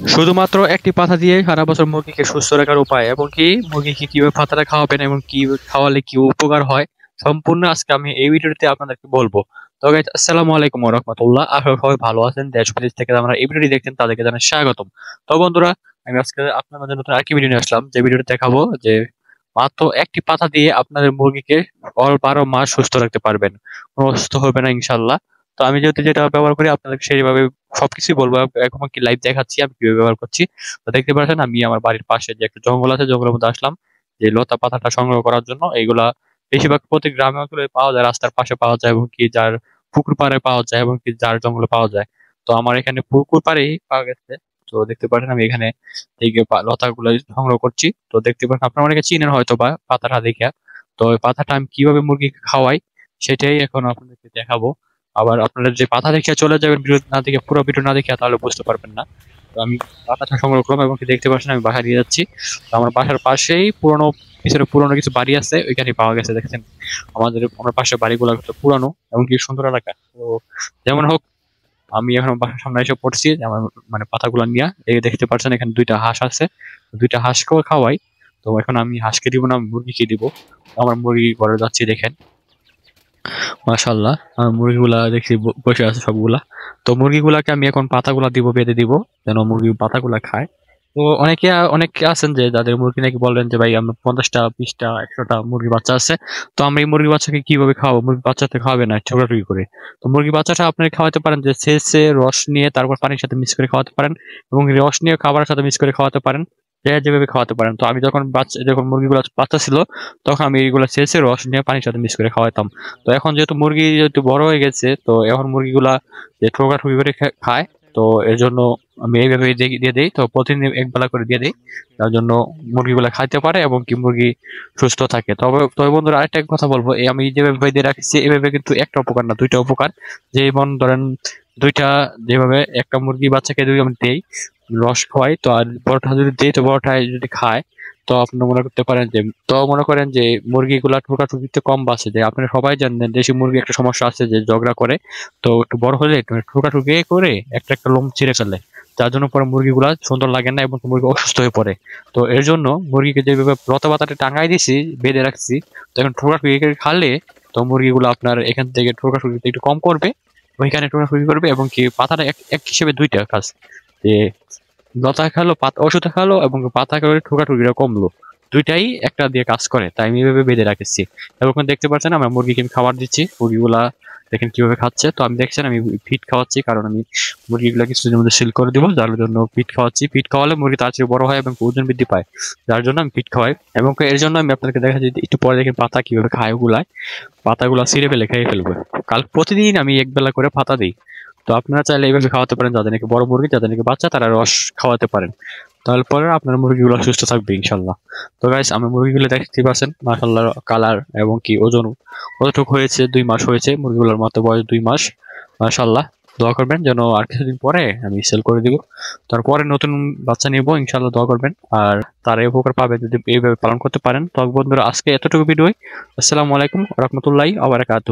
শুধুমাত্র একটি পাতা দিয়ে সারা বছর মুরগিকে সুস্থ রাখার উপায় এবং কি মুরগিকে কিভাবে পাতাটা খাওয়াবেন এবং কি খাওয়ালে কি উপকার হয় সম্পূর্ণ আজকে আমি এই ভিডিওতে আপনাদেরকে বলবো। তো গাইস, আসসালামু আলাইকুম ওয়া রাহমাতুল্লাহ। আশা করি সবাই ভালো আছেন। দেশ বিদেশ থেকে যারা আমরা এই ভিডিওটি দেখছেন তাদেরকে জানাই স্বাগতম। তো বন্ধুরা, আমি আজকে আপনাদের মাঝে নতুন আরেকটি ভিডিও নিয়ে আসলাম, যে ভিডিওটি দেখাবো যে মাত্র একটি পাতা দিয়ে আপনাদের মুরগিকে 12 মাস সুস্থ রাখতে পারবেন, কোনো অসুস্থ হবে না ইনশাল্লাহ। তো আমি যেহেতু যেটা ব্যবহার করি আপনাদেরকে সেইভাবে সবকিছু বলবো। এখন কি লাইভ দেখাচ্ছি আমি কিভাবে ব্যবহার করছি। তো দেখতে পাচ্ছেন আমি আমার বাড়ির পাশে যে একটা জঙ্গল আছে, জঙ্গলের মধ্যে আসলাম যে লতা পাতাটা সংগ্রহ করার জন্য। এইগুলা বেশিরভাগ প্রতি গ্রামে অঞ্চলে পাওয়া যায়, রাস্তার পাশে পাওয়া যায় এবং কি যার পুকুর পাড়ে পাওয়া যায় এবং কি যার জঙ্গলে পাওয়া যায়। তো আমার এখানে পুকুর পাড়েই পাওয়া গেছে। তো দেখতে পাচ্ছেন আমি এখানে এই যে লতাগুলো সংগ্রহ করছি। তো দেখতে পাচ্ছেন আপনারা অনেকে চিনেন হয়তো বা পাতাটা দেখে। তো ওই পাতাটা আমি কিভাবে মুরগিকে খাওয়াই সেটাই এখন আপনাদেরকে দেখাবো। আবার আপনারা যে পাতা দেখে চলে যাবেন ভিডিও না দেখে, পুরো ভিডিও না দেখে, তাহলে বুঝতে পারবেন না। তো আমি পাতাটা সংগ্রহ করলাম এবং কি দেখতে পাচ্ছেন আমি বাসায় নিয়ে যাচ্ছি। তো আমার বাসার পাশেই পিছনে পুরোনো কিছু বাড়ি আছে, ওইখানে পাওয়া গেছে। দেখেছেন আমার পাশের বাড়িগুলো কত পুরানো এবং কি সুন্দর এলাকা। তো যেমন হোক, আমি এখন বাসার সামনে এসে পড়ছি আমার মানে পাতাগুলো নিয়ে। এই দেখতে পাচ্ছেন এখানে দুইটা হাঁস আছে, দুইটা হাঁসকেও খাওয়াই। তো এখন আমি হাঁসকে দিব না, আমি মুরগিকে দিব। তো আমার মুরগি ঘরে যাচ্ছি দেখেন, মাশাআল্লাহ আমার মুরগিগুলা দেখছি বসে আছে সবগুলা। তো মুরগিগুলাকে আমি এখন পাতাগুলা দিব, বেঁধে দিব যেন মুরগি পাতাগুলা খায়। তো অনেকে আছেন যে যাদের মুরগি নাকি বললেন যে ভাই আমার 50টা 20টা 100টা মুরগি বাচ্চা আছে। তো আমরা এই মুরগি বাচ্চাকে কিভাবে খাওয়াবো? মুরগি বাচ্চাতে খাওয়াবে না, ছোটাছুটি করে। তো মুরগি বাচ্চাটা আপনি খাওয়াতে পারেন যে ছেঁচে রস নিয়ে তারপর পানির সাথে মিক্স করে খাওয়াতে পারেন এবং রস নিয়ে খাবারের সাথে মিক্স করে খাওয়াতে পারেন। যে যেভাবে খাওয়াতে পারেন। তো আমি যখন মুরগিগুলো বাচ্চা ছিল তখন আমি এইগুলো ছেঁচে রস নিয়ে পানির সাথে মিক্স করে খাওয়াতাম। তো এখন যেহেতু মুরগি যেহেতু বড় হয়ে গেছে, তো এখন মুরগিগুলা যে ঠোকাঠুকি করে খায়। তো এর জন্য আমি এইভাবে দিয়ে দিই। তো প্রতিদিন এক বেলা করে দিয়ে দিই, তার জন্য মুরগিগুলা খাইতে পারে এবং কি মুরগি সুস্থ থাকে। তবে তবে বন্ধুরা, আরেকটা কথা বলবো, এই আমি যেভাবে দিয়ে রাখছি এভাবে কিন্তু একটা উপকার না, দুইটা উপকার। যেমন ধরেন দুইটা, যেভাবে একটা মুরগি বাচ্চাকে যদি আমি দেই রস খাওয়াই, তো আর বড়টা যদি দেই তো বড়টাই যদি খায়, তো আপনি মনে করেন যে মুরগিগুলা ঠোকাঠুকিতে কম বাঁচে। যে আপনারা সবাই জানেন দেশি মুরগি একটা সমস্যা আছে যে ঝগড়া করে। তো একটু বড় হলে ঠোকাঠুকি করে একটা একটা লোম ছিঁড়ে ফেলে, যার জন্য পরে মুরগিগুলা সুন্দর লাগে না এবং মুরগি অসুস্থ হয়ে পড়ে। তো এর জন্য মুরগিকে যেভাবে লতা পাতাটা টাঙাই দিছি, বেঁধে রাখছি, তো এখন ঠোকাঠুকি খালে তো মুরগিগুলো আপনার এখান থেকে ঠোকাঠুকিতে একটু কম করবে, ওইখানে ঠোকাঠুকি করবে এবং কি পাতাটা এক এক হিসেবে দুইটা কাজ, যে লতা খালো পাতা ওষুধ খালো এবং পাতা করে ঠোকাঠুকিটা কমলো। দুইটাই একটা দিয়ে কাজ করে, তাই আমি এভাবে বেঁধে রাখেছি। এবং দেখতে পাচ্ছেন আমরা মুরগিকে আমি খাবার দিচ্ছি, মুরগিগুলা দেখেন কিভাবে খাচ্ছে। তো আমি দেখছেন আমি ফিট খাওয়াচ্ছি, কারণ আমি মুরগিগুলা কিছুদিনের মধ্যে সেল করে দিব, যার জন্য ফিট খাওয়াচ্ছি। ফিট খাওয়ালে মুরগি তাড়াতাড়ি বড় হয় এবং ওজন বৃদ্ধি পায়, যার জন্য আমি ফিট খাওয়াই। এবং এর জন্য আমি আপনাদেরকে দেখা যায় একটু পরে দেখেন পাতা কিভাবে খায়, ওগুলায় পাতাগুলা ছিঁড়ে ফেলে খেয়ে ফেলবে। প্রতিদিন আমি এক বেলা করে পাতা দিই। তো আপনারা চাইলে এইভাবে খাওয়াতে পারেন, যাদের নাকি বড় মুরগি, যাদের নাকি বাচ্চা, তারা রস খাওয়াতে পারেন। তাহলে পরে আপনার মুরগিগুলো সুস্থ থাকবে ইনশাল্লাহ। তো গাইস, আমার মুরগিগুলো দেখতে পাচ্ছেন মাশাল্লাহ কালার এবং কি ওজন কতটুকু হয়েছে, 2 মাস হয়েছে মুরগিগুলোর মতো বয়স, 2 মাস। মাশাল্লাহ, দোয়া করবেন যেন আর কিছুদিন পরে আমি সেল করে দিব, তারপরে নতুন বাচ্চা নিবো ইনশাল্লাহ। দোয়া করবেন আর তারা উপকার পাবে যদি এইভাবে পালন করতে পারেন। তো বন্ধুরা, আজকে এতটুকু ভিডিও। আসসালামু আলাইকুম রহমতুল্লাহি ওয়া বারাকাতুহু।